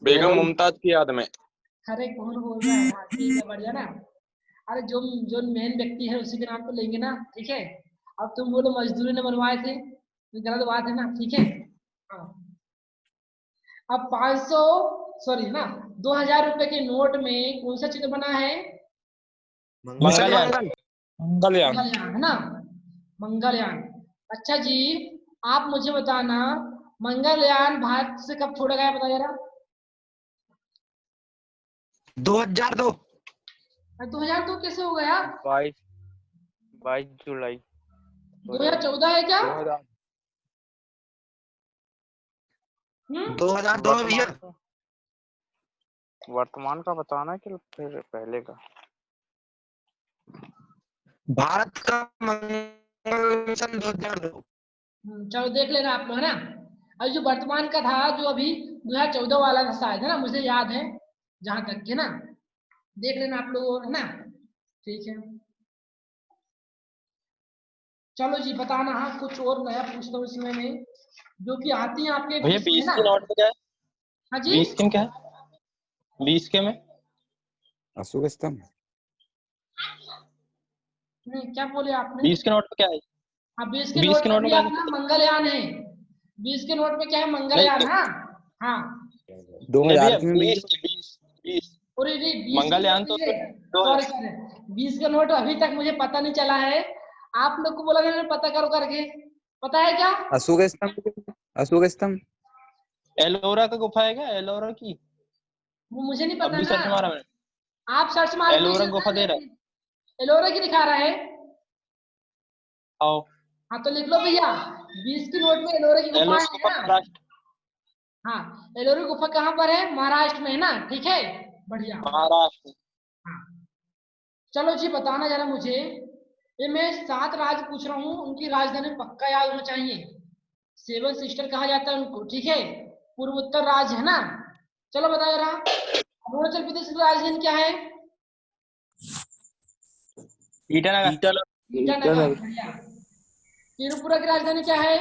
[SPEAKER 2] बेगम मुमताज की याद में।
[SPEAKER 1] अरे कौन बोल रहा है? हाँ, ठीक है, बढ़िया ना, अरे जो जो मेन व्यक्ति है उसी के नाम तो लेंगे ना, ठीक है। अब तुम बोलो मजदूरी ने बनवाए थे, तो गलत बात है ना, ठीक है। हाँ, अब 500, सॉरी ना, 2000 रुपए के नोट में कौन सा चित्र बना है?
[SPEAKER 3] मंगलयान।
[SPEAKER 8] मंगलयान।
[SPEAKER 1] मंगलयान है ना, मंगलयान। अच्छा जी, आप मुझे बताना, मंगलयान भारत से कब छोड़ा गया, बता जरा।
[SPEAKER 8] 2002।
[SPEAKER 1] 2002 कैसे हो गया?
[SPEAKER 5] 22 जुलाई
[SPEAKER 1] 2014 है क्या?
[SPEAKER 8] 2002 भैया।
[SPEAKER 5] वर्तमान का बताना है कि फिर पहले का?
[SPEAKER 8] भारत का मंगल मिशन 2002।
[SPEAKER 1] चलो देख लेना आप लोग, है ना। अभी जो वर्तमान का था, जो अभी 2014 वाला था शायद, है ना, मुझे याद है जहां तक, है ना। देख लेना आप लोग, है ना। ठीक है, चलो जी बताना। हाँ, कुछ और नया पूछता हूँ इसमें में, जो कि आती है आपके
[SPEAKER 3] भैया
[SPEAKER 1] 20 में,
[SPEAKER 3] 20
[SPEAKER 1] है
[SPEAKER 3] के
[SPEAKER 1] ना।
[SPEAKER 3] नोट में क्या है?
[SPEAKER 1] हाँ जी,
[SPEAKER 3] 20 के में क्या है? 20 के में
[SPEAKER 9] अशोक स्तंभ।
[SPEAKER 1] नहीं, क्या बोले आपने?
[SPEAKER 3] 20 के नोट में क्या है?
[SPEAKER 1] हाँ, 20 के
[SPEAKER 3] 20
[SPEAKER 1] नोट
[SPEAKER 3] के
[SPEAKER 1] में
[SPEAKER 3] नोट में
[SPEAKER 1] भी
[SPEAKER 3] क्या
[SPEAKER 1] अपना मंगलयान है। 20 के नोट में क्या है? मंगलयान।
[SPEAKER 3] नहीं,
[SPEAKER 1] हाँ हाँ।
[SPEAKER 9] 2000
[SPEAKER 3] भैया
[SPEAKER 9] की में
[SPEAKER 3] 20 20
[SPEAKER 1] और ये 20 के
[SPEAKER 3] मंगलयान
[SPEAKER 1] नोट
[SPEAKER 3] तो
[SPEAKER 1] में,
[SPEAKER 3] दो
[SPEAKER 1] सॉरी सॉरी, 20 का नोट अभी तक मुझे पता नहीं चला है। आप लोग को बोला मैंने पता करो करके, पता है क्या?
[SPEAKER 9] अशोक स्तंभ। अशोक स्तंभ।
[SPEAKER 3] एलोरा का गुफा है क्या? एलोरा की
[SPEAKER 1] वो मुझे नहीं पता
[SPEAKER 3] अभी
[SPEAKER 1] ना।
[SPEAKER 3] सर्च मारा मैंने,
[SPEAKER 1] आप सर्च मार
[SPEAKER 3] एलोरा
[SPEAKER 1] लीजिए
[SPEAKER 3] गुफा
[SPEAKER 1] ना,
[SPEAKER 3] दे रहा है।
[SPEAKER 1] लेकिन एलोरा की दिखा रहा है।
[SPEAKER 3] आओ,
[SPEAKER 1] हाँ तो लिख लो भैया, 20 की नोट में एलोरा की गुफा
[SPEAKER 3] एलोरा
[SPEAKER 1] है
[SPEAKER 3] गुफा
[SPEAKER 1] ना।
[SPEAKER 3] महाराष्ट्र,
[SPEAKER 1] हाँ, एलोरा गुफा कहाँ पर है? महाराष्ट्र में है ना। ठीक है, बढ़िया।
[SPEAKER 3] महाराष्ट्र।
[SPEAKER 1] हाँ, चलो जी बताना जरा मुझे। ये मैं 7 राज्य पूछ रहा हूँ, उनकी राजधानी पक्का याद होना चाहिए। 7 सिस्टर कहा जाता है उनको, ठीक है। पूर्वोत्तर राज्य है ना। चलो बताओ जरा, अरुणाचल प्रदेश की राजधानी क्या है?
[SPEAKER 3] ईटानगर।
[SPEAKER 1] ईटानगर, बढ़िया। त्रिपुरा की राजधानी क्या है?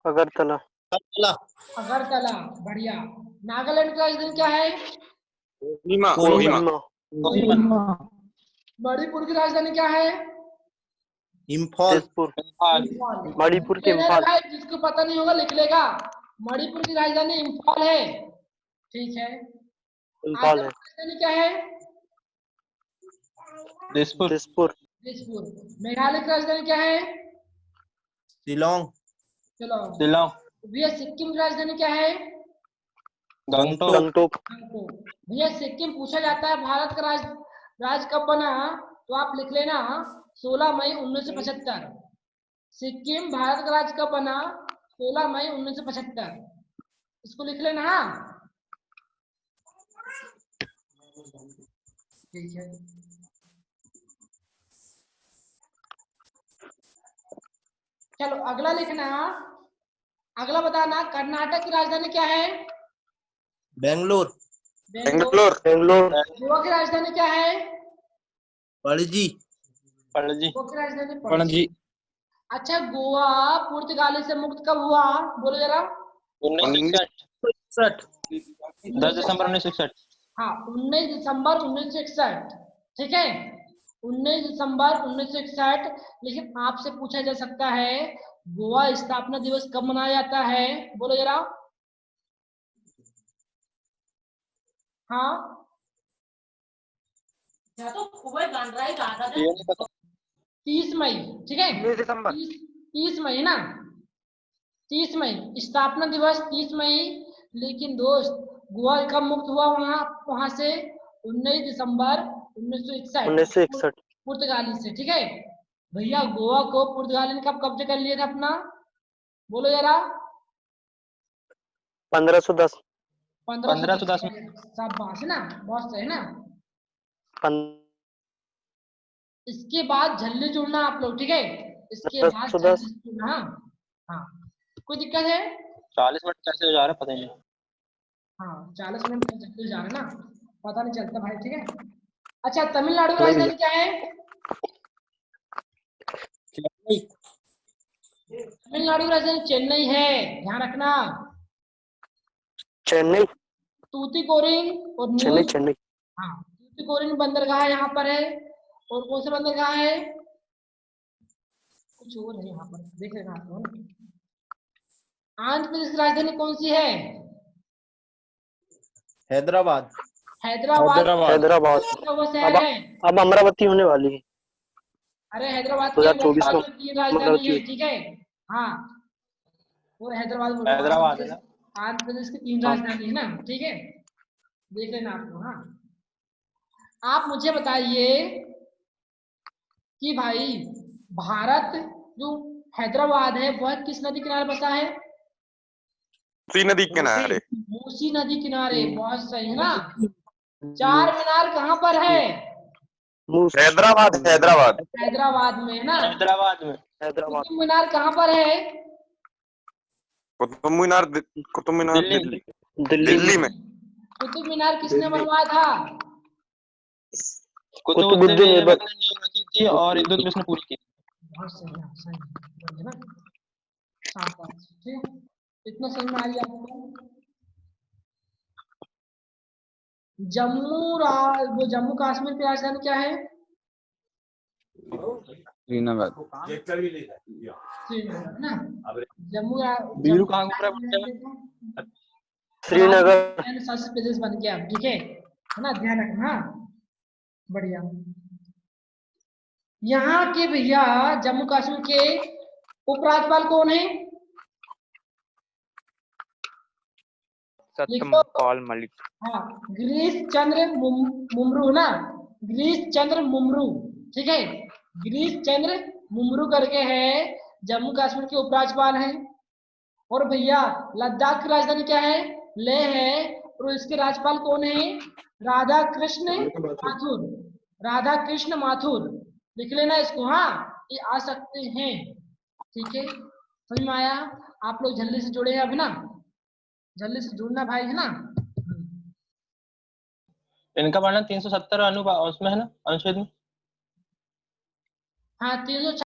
[SPEAKER 6] अगरतला।
[SPEAKER 1] अगरतला, बढ़िया। नागालैंड की राजधानी क्या है?
[SPEAKER 2] कोहिमा कोहिमा।
[SPEAKER 6] कोहिमा।
[SPEAKER 1] कोहिमा। मणिपुर की राजधानी क्या है?
[SPEAKER 6] तेजपुर।
[SPEAKER 3] इम्फाल।
[SPEAKER 1] इम्फाल।
[SPEAKER 6] मणिपुर के
[SPEAKER 1] मेरे
[SPEAKER 6] इम्फाल।
[SPEAKER 1] भाई जिसको पता नहीं होगा लिख लेगा, मणिपुर की राजधानी इम्फाल है। ठीक है।
[SPEAKER 6] इम्फाल
[SPEAKER 1] आसाम
[SPEAKER 6] है।
[SPEAKER 1] की राजधानी क्या है?
[SPEAKER 3] दिसपुर।
[SPEAKER 6] दिसपुर।
[SPEAKER 1] दिसपुर। मेघालय की राजधानी क्या है?
[SPEAKER 8] शिलोंग।
[SPEAKER 1] चलो
[SPEAKER 3] शिलोंग।
[SPEAKER 1] भैया, सिक्किम की राजधानी क्या है?
[SPEAKER 3] गंगटोक।
[SPEAKER 6] गंगटोक।
[SPEAKER 1] भैया सिक्किम पूछा जाता है भारत का राज्य कब बना, तो आप लिख लेना 16 मई 1975। सिक्किम भारत का राज्य कब बना? 16 मई 1975। इसको लिख लेना। हाँ, ठीक है। चलो अगला लिखना। अगला बताना, कर्नाटक की राजधानी क्या है?
[SPEAKER 8] बेंगलोर।
[SPEAKER 2] बेंगलोर।
[SPEAKER 6] बेंगलोर।
[SPEAKER 1] गोवा की राजधानी क्या है?
[SPEAKER 8] पणजी।
[SPEAKER 3] पणजी।
[SPEAKER 1] गोवा की राजधानी पणजी।
[SPEAKER 8] पणजी।
[SPEAKER 1] अच्छा, गोवा पुर्तगाली से मुक्त कब हुआ? बोलो जरा।
[SPEAKER 3] 1961। 10 दिसंबर
[SPEAKER 1] 1961।
[SPEAKER 3] 1961।
[SPEAKER 1] हाँ, 19 दिसंबर 1961। ठीक है, 19 दिसंबर 1961। लेकिन आपसे पूछा जा सकता है, गोवा स्थापना दिवस कब मनाया जाता है? बोलो जरा। हाँ,
[SPEAKER 3] ये नहीं पता।
[SPEAKER 1] 30 मई। ठीक है,
[SPEAKER 6] 19 दिसंबर।
[SPEAKER 1] 30 मई है ना। 30 मई स्थापना दिवस, 30 मई। लेकिन दोस्त, गोवा कब मुक्त हुआ वहां वहां से? 19 दिसंबर 1961,
[SPEAKER 6] 1961।
[SPEAKER 1] पुर्तगाली से। ठीक है भैया, गोवा को पुर्तगाली ने कब कब्जे कर लिया था अपना? बोलो जरा।
[SPEAKER 6] 1510।
[SPEAKER 3] 1510 में।
[SPEAKER 1] शाबाश, है ना, बहुत सही है ना।
[SPEAKER 6] 1510।
[SPEAKER 1] इसके बाद झल्ली जुड़ना आप लोग, ठीक है। इसके बाद झल्ली जुड़ना। हाँ हाँ, कोई दिक्कत है?
[SPEAKER 3] 40 मिनट कैसे हो जा रहा है पता ही नहीं।
[SPEAKER 1] हाँ, 40 मिनट में झल्ली जा रहा है ना, पता नहीं चलता भाई। ठीक है। अच्छा, तमिलनाडु की
[SPEAKER 6] नहीं
[SPEAKER 1] राजधानी क्या है? तमिलनाडु की राजधानी चेन्नई है, ध्यान रखना।
[SPEAKER 6] चेन्नई।
[SPEAKER 1] तूतीकोरिन और न्यू,
[SPEAKER 6] चेन्नई। चेन्नई।
[SPEAKER 1] हाँ, तूतीकोरिन बंदरगाह यहाँ पर है। और कौन सा बंदरगाह है? कुछ और है यहाँ पर, देख लेना आप लोग। आंध्र प्रदेश की राजधानी कौन सी है?
[SPEAKER 8] हैदराबाद।
[SPEAKER 1] हैदराबाद।
[SPEAKER 6] हैदराबाद।
[SPEAKER 1] वो शहर है।
[SPEAKER 6] अब अमरावती होने वाली है।
[SPEAKER 1] अरे हैदराबाद की
[SPEAKER 6] 2024 में
[SPEAKER 1] 3 राजधानी
[SPEAKER 6] अमरावती
[SPEAKER 1] है,
[SPEAKER 6] हुई।
[SPEAKER 1] ठीक है। हाँ, वो हैदराबाद बोल रहा हूँ।
[SPEAKER 3] हैदराबाद है ना।
[SPEAKER 1] आंध्र प्रदेश की 3
[SPEAKER 6] हाँ।
[SPEAKER 1] राजधानी है ना, ठीक है। देख लेना आपको। हाँ, आप मुझे बताइए कि भाई, भारत जो हैदराबाद है वह किस नदी किनारे बसा है?
[SPEAKER 2] सी नदी के किनारे।
[SPEAKER 1] मूसी नदी किनारे, बहुत सही है ना। चार मीनार कहाँ पर है?
[SPEAKER 6] मूस
[SPEAKER 10] हैदराबाद हैदराबाद
[SPEAKER 1] हैदराबाद में है ना।
[SPEAKER 3] हैदराबाद में।
[SPEAKER 6] हैदराबाद
[SPEAKER 1] कुतुब मीनार कहाँ पर है?
[SPEAKER 10] कुतुब मीनार
[SPEAKER 3] दिल्ली।
[SPEAKER 10] दिल्ली में।
[SPEAKER 1] कुतुब मीनार किसने बनवाया था?
[SPEAKER 3] कुतुबुद्दीन ऐबक ने नींव रखी थी और इल्तुतमिश ने पूरी की।
[SPEAKER 1] बहुत सही, हाँ, सही है ना। शाबाश, ठीक है, इतना समझ में आ गया आपको। वो जम्मू कश्मीर की राजधानी क्या है?
[SPEAKER 9] श्रीनगर।
[SPEAKER 1] श्रीनगर है ना। जम्मू
[SPEAKER 3] बीरू कहाँ घूम रहा है?
[SPEAKER 6] श्रीनगर
[SPEAKER 1] शासित प्रदेश बन गया, ठीक है ना, ध्यान रखना। बढ़िया। यहाँ के भैया जम्मू कश्मीर के उपराज्यपाल कौन है?
[SPEAKER 5] सत्यपाल मलिक।
[SPEAKER 1] हाँ, गिरीश चंद्र मुर्मू ना, गिरीश चंद्र मुर्मू, ठीक है, गिरीश चंद्र मुर्मू करके है, जम्मू कश्मीर के उपराज्यपाल हैं। और भैया लद्दाख की राजधानी क्या है? लेह है। और इसके राज्यपाल कौन है? राधा कृष्ण माथुर। राधा कृष्ण माथुर, लिख लेना इसको, हाँ, ये आ सकते हैं, ठीक है, समझ में आया? आप लोग जल्दी से जुड़े हैं अभी ना, जल्दी से जुड़ना भाई, है ना।
[SPEAKER 3] इनका पढ़ना 370 उसमें है ना, अनुच्छेद में।
[SPEAKER 1] हाँ, 340